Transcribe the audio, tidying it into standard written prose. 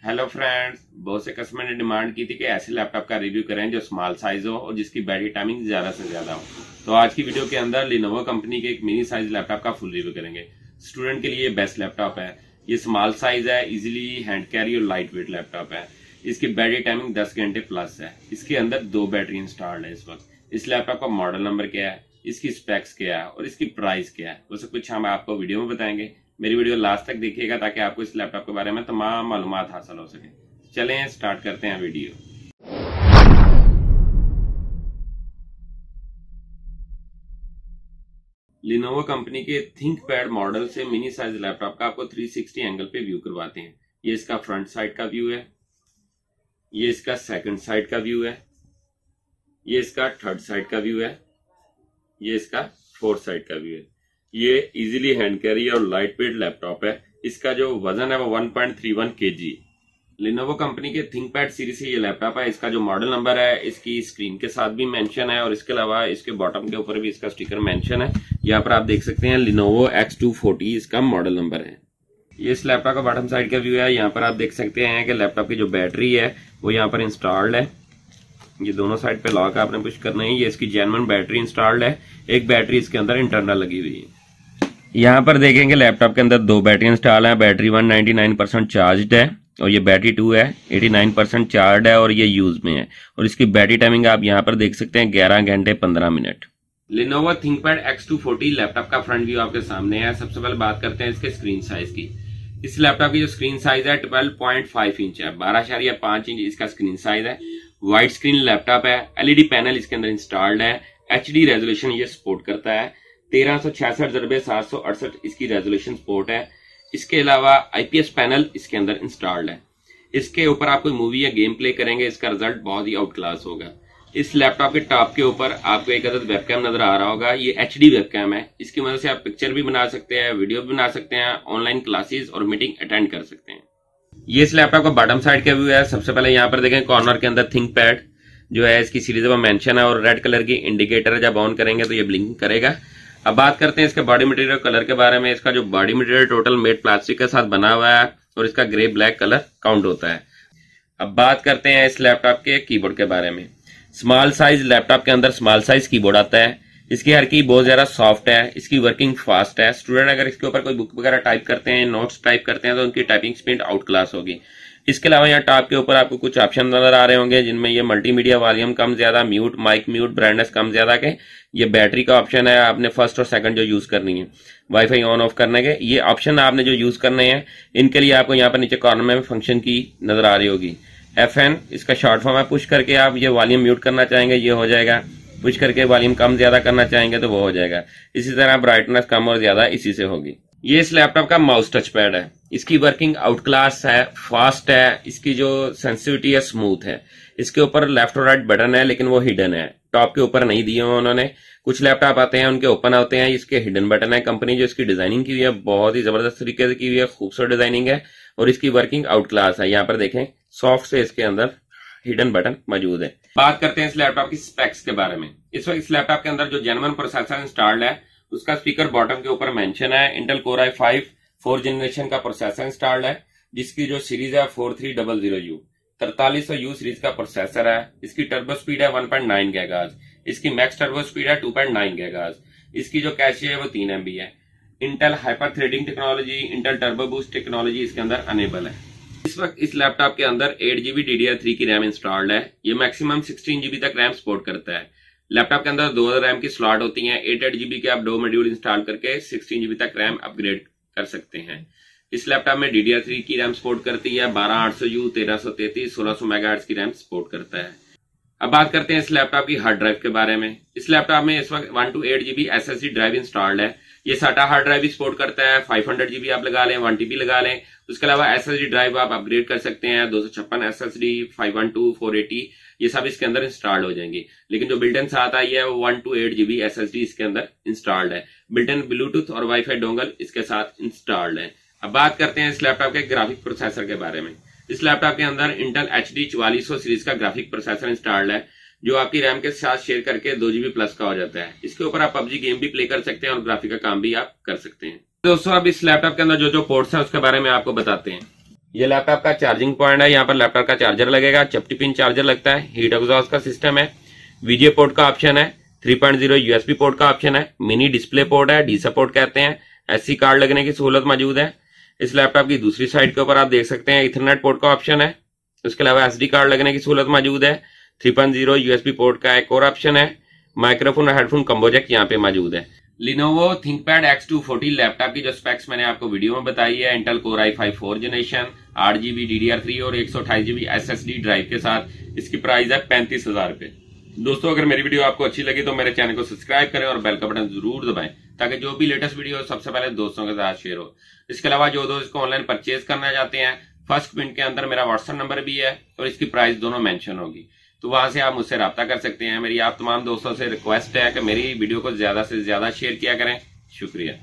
Hello friends, बहुत से customer ने डिमांड की थी कि ऐसे लैपटॉप का रिव्यू करें जो स्मॉल साइज हो और जिसकी बैटरी टाइमिंग ज्यादा से ज्यादा हो। तो आज की वीडियो के अंदर लिनोवो कंपनी के एक मिनी साइज लैपटॉप का फुल रिव्यू करेंगे। स्टूडेंट के लिए बेस्ट लैपटॉप है। ये स्मॉल साइज है, इजीली हैंड कैरी और लाइट वेट लैपटॉप है। इसकी बैटरी टाइमिंग 10 घंटे प्लस है। इसके अंदर 2 बैटरी इंस्टॉल्ड है। इस वक्त इस लैपटॉप का मॉडल नंबर क्या है, इसकी स्पेक्स क्या है और इसकी प्राइस क्या है, वो सब कुछ हम आपको वीडियो में बताएंगे। मेरी वीडियो लास्ट तक देखिएगा ताकि आपको इस लैपटॉप के बारे में तमाम मालूमात हासिल हो सके। चलें स्टार्ट करते हैं वीडियो। लिनोवो कंपनी के थिंकपैड मॉडल से मिनी साइज लैपटॉप का आपको 360 एंगल पे व्यू करवाते हैं। ये इसका फ्रंट साइड का व्यू है, ये इसका सेकंड साइड का व्यू है, ये इसका थर्ड साइड का व्यू है, ये इसका फोर्थ साइड का व्यू है। ये इजीली हैंड कैरी और लाइट वेट लैपटॉप है। इसका जो वजन है वो 1.31 kg। लिनोवो कंपनी के थिंकपैड सीरीज से ये लैपटॉप है। इसका जो मॉडल नंबर है इसकी स्क्रीन के साथ भी मेंशन है और इसके अलावा इसके बॉटम के ऊपर भी इसका स्टिकर मेंशन है। यहाँ पर आप देख सकते हैं लिनोवो X240 इसका मॉडल नंबर है। ये इस लैपटॉप का बॉटम साइड का व्यू है। यहाँ पर आप देख सकते हैं कि लैपटॉप की जो बैटरी है वो यहाँ पर इंस्टॉल्ड है। ये दोनों साइड पे लॉक आपने पुश करना है। ये इसकी जेन्युइन बैटरी इंस्टॉल्ड है। एक बैटरी इसके अंदर इंटरनल लगी हुई है। यहाँ पर देखेंगे लैपटॉप के अंदर 2 बैटरी इंस्टॉल है। बैटरी 199% चार्ज है और ये बैटरी 2 है, 89% चार्ज है और ये यूज में है। और इसकी बैटरी टाइमिंग आप यहाँ पर देख सकते हैं 11 घंटे 15 minute. Lenovo ThinkPad X240 laptop का फ्रंट व्यू आपके सामने है। सबसे पहले बात करते हैं इसके स्क्रीन साइज की। इस लैपटॉप की जो स्क्रीन साइज है 12.5 इंच है, 12.5 इंच इसका स्क्रीन साइज है। वाइड स्क्रीन लैपटॉप है। एलईडी पैनल इसके अंदर इंस्टॉल्ड है। HD रेजोल्यूशन ये सपोर्ट करता है। 1366x768 इसकी रेजोल्यूशन सपोर्ट है। इसके अलावा IPS पैनल इसके अंदर इंस्टॉल्ड है। इसके ऊपर आप कोई मूवी या गेम प्ले करेंगे, इसका रिजल्ट बहुत ही आउट क्लास होगा। इस लैपटॉप के टॉप के ऊपर आपको एक अदद वेबकैम नजर आ रहा होगा। ये HD वेबकैम है। इसकी मदद से आप पिक्चर भी बना सकते हैं, वीडियो भी बना सकते हैं, ऑनलाइन क्लासेस और मीटिंग अटेंड कर सकते हैं। ये इस लैपटॉप का बॉटम साइड का व्यू है। सबसे पहले यहाँ पर देखें कॉर्नर के अंदर थिंकपैड जो है इसकी सीरीज में मेंशन है और रेड कलर की इंडिकेटर है। जब ऑन करेंगे तो ये ब्लिंक करेगा। अब बात करते हैं इसके बॉडी मटेरियल कलर के बारे में। इसका जो body material total made plastic के साथ बना हुआ है और इसका ग्रे ब्लैक कलर काउंट होता है। अब बात करते हैं इस लैपटॉप के कीबोर्ड के बारे में। स्मॉल साइज लैपटॉप के अंदर स्मॉल साइज कीबोर्ड आता है। इसकी हर की बहुत ज्यादा सॉफ्ट है। इसकी वर्किंग फास्ट है। स्टूडेंट अगर इसके ऊपर कोई बुक वगैरह टाइप करते हैं, नोट्स टाइप करते हैं तो उनकी टाइपिंग स्पीड आउट क्लास होगी। इसके अलावा यहाँ टॉप के ऊपर आपको कुछ ऑप्शन नजर आ रहे होंगे जिनमें ये मल्टीमीडिया वॉल्यूम कम ज्यादा, म्यूट, माइक म्यूट, ब्राइटनेस कम ज्यादा के। ये बैटरी का ऑप्शन है। आपने फर्स्ट और सेकंड जो यूज करनी है, वाईफाई ऑन ऑफ करने के ये ऑप्शन आपने जो यूज करने हैं, इनके लिए आपको यहाँ पर नीचे कॉर्नर में फंक्शन की नजर आ रही होगी। FN इसका शॉर्ट फॉर्म है। पुश करके आप ये वॉल्यूम म्यूट करना चाहेंगे ये हो जाएगा। पुश करके वॉल्यूम कम ज्यादा करना चाहेंगे तो वो हो जाएगा। इसी तरह ब्राइटनेस कम और ज्यादा इसी से होगी। ये इस लैपटॉप का माउस टच पैड है। इसकी वर्किंग आउट क्लास है, फास्ट है। इसकी जो सेंसिटिविटी है स्मूथ है। इसके ऊपर लेफ्ट और राइट बटन है लेकिन वो हिडन है, टॉप के ऊपर नहीं दिए हुए उन्होंने। कुछ लैपटॉप आते हैं उनके ओपन होते हैं, इसके हिडन बटन है। कंपनी जो इसकी डिजाइनिंग की हुई है बहुत ही जबरदस्त तरीके से की हुई है, खूबसूरत डिजाइनिंग है और इसकी वर्किंग आउट क्लास है। यहाँ पर देखें सॉफ्ट से इसके अंदर हिडन बटन मौजूद है। बात करते हैं इस लैपटॉप की स्पेक्स के बारे में। इस वक्त इस लैपटॉप के अंदर जो जेन्युइन प्रोसेसर इंस्टॉल्ड है उसका स्पीकर बॉटम के ऊपर मेंशन है। Intel Core i5 4th generation का प्रोसेसर इंस्टॉल्ड है जिसकी जो सीरीज है 4300U 4300U सीरीज का प्रोसेसर है। इसकी टर्बो स्पीड है 1.9 GHz। इसकी मैक्स टर्बो स्पीड है 2.9 GHz। इसकी जो कैशे है वो 3 MB है। Intel hyper threading technology, Intel turbo boost technology इसके अंदर अनेबल है। इस वक्त इस लैपटॉप के अंदर 8GB DDR3 की रैम इंस्टॉल्ड है। ये मैक्सिमम 16GB तक रैम सपोर्ट करता है। लैपटॉप के अंदर 2 रैम की स्लॉट होती हैं। 8GB के आप 2 मॉड्यूल इंस्टॉल करके 16GB तक रैम अपग्रेड कर सकते हैं। इस लैपटॉप में DDR3 की रैम सपोर्ट करती है। 12800U 1333 1600 MHz की रैम सपोर्ट करता है। अब बात करते हैं इस लैपटॉप की हार्ड ड्राइव के बारे में। इस लैपटॉप में इस वक्त 128GB SSD ड्राइव इंस्टॉल्ड है। ये SATA हार्ड ड्राइव भी सपोर्ट करता है। 500GB आप लगा लें, 1TB लगा लें। उसके अलावा SSD ड्राइव आप अपग्रेड कर सकते हैं। 256 SSD, 512, 480 ये सब इसके अंदर इंस्टॉल्ड हो जाएंगे। लेकिन जो बिल्ट इन साथ आई है वो 128GB SSD इसके अंदर इंस्टॉल्ड है। बिल्ट इन ब्लूटूथ और वाईफाई डोंगल इसके साथ इंस्टॉल्ड है। अब बात करते हैं इस लैपटॉप के ग्राफिक प्रोसेसर के बारे में। इस लैपटॉप के अंदर इंटेल HD 4400 सीरीज का ग्राफिक प्रोसेसर इंस्टॉल्ड है जो आपकी रैम के साथ शेयर करके 2GB प्लस का हो जाता है। इसके ऊपर आप PUBG गेम भी प्ले कर सकते हैं और ग्राफिक का काम भी आप कर सकते हैं। दोस्तों अब इस लैपटॉप के अंदर जो जो पोर्ट्स है उसके बारे में आपको बताते हैं। ये लैपटॉप का चार्जिंग पॉइंट है, यहाँ पर लैपटॉप का चार्जर लगेगा, चपटी पिन चार्जर लगता है, हीट एग्जॉस्ट का सिस्टम है, वीजीए पोर्ट का ऑप्शन है, 3.0 यूएसबी पोर्ट का ऑप्शन है, मिनी डिस्प्ले पोर्ट है, डी सपोर्ट कहते हैं, एससी कार्ड लगने की सहूलत मौजूद है। इस लैपटॉप की दूसरी साइड के ऊपर आप देख सकते हैं इथरनेट पोर्ट का ऑप्शन है, उसके अलावा एसडी कार्ड लगने की सहूलत मौजूद है, 3.0 यूएसबी पोर्ट का एक और ऑप्शन है, माइक्रोफोन और हेडफोन कम्बो जैक यहाँ पे मौजूद है। Lenovo ThinkPad X240 लैपटॉप की जो स्पेक्स मैंने आपको वीडियो में बताई है, Intel Core i5 4th generation, 8GB DDR3 और 128GB SSD ड्राइव के साथ, इसकी प्राइस है 35,000 रुपए। दोस्तों अगर मेरी वीडियो आपको अच्छी लगी तो मेरे चैनल को सब्सक्राइब करें और बेल का बटन जरूर दबाएं ताकि जो भी लेटेस्ट वीडियो सबसे पहले दोस्तों के साथ शेयर हो। इसके अलावा जो दोस्त इसको ऑनलाइन परचेज करना चाहते हैं, फर्स्ट कमेंट के अंदर मेरा व्हाट्सएप नंबर भी है और इसकी प्राइस दोनों मेंशन होगी, तो वहां से आप मुझसे राब्ता कर सकते हैं। मेरी आप तमाम दोस्तों से रिक्वेस्ट है कि मेरी वीडियो को ज्यादा से ज्यादा शेयर किया करें। शुक्रिया।